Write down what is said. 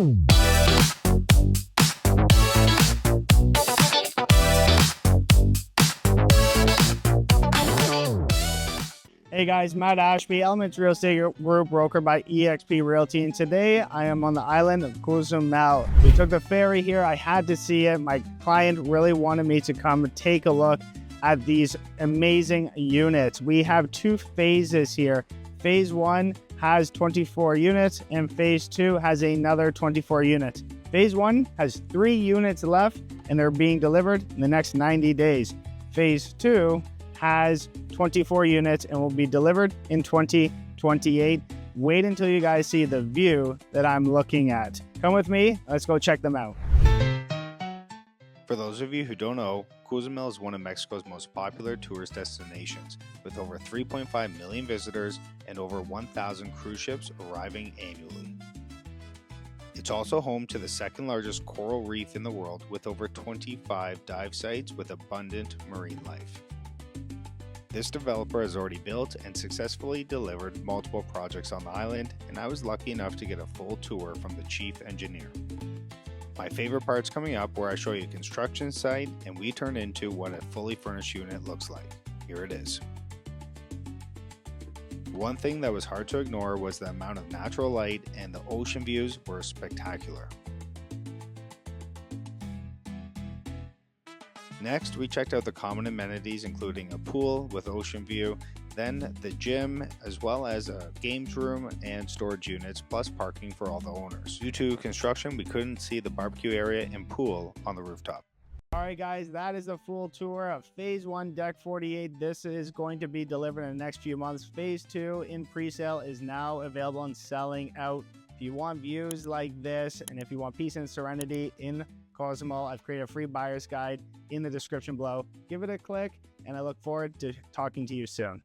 Hey guys, Matt Ashby, Elements Real Estate Group, broker by eXp Realty, and today I am on the island of Cozumel. We took the ferry here. I had to see it. My client really wanted me to come take a look at these amazing units. We have two phases here. Phase 1 has 24 units and phase 2 has another 24 units. Phase 1 has 3 units left and they're being delivered in the next 90 days. Phase 2 has 24 units and will be delivered in 2028. Wait until you guys see the view that I'm looking at. Come with me, let's go check them out. For those of you who don't know, Cozumel is one of Mexico's most popular tourist destinations, with over 3.5 million visitors and over 1,000 cruise ships arriving annually. It's also home to the second largest coral reef in the world, with over 25 dive sites with abundant marine life. This developer has already built and successfully delivered multiple projects on the island, and I was lucky enough to get a full tour from the chief engineer. My favorite part's coming up, where I show you a construction site and we turn into what a fully furnished unit looks like. Here it is. One thing that was hard to ignore was the amount of natural light, and the ocean views were spectacular. Next, we checked out the common amenities, including a pool with ocean view, then the gym, as well as a games room and storage units, plus parking for all the owners. Due to construction, we couldn't see the barbecue area and pool on the rooftop. All right, guys, that is a full tour of Phase 1, Deck 48. This is going to be delivered in the next few months. Phase 2 in pre-sale is now available and selling out. If you want views like this, and if you want peace and serenity in Cozumel, I've created a free buyer's guide in the description below. Give it a click, and I look forward to talking to you soon.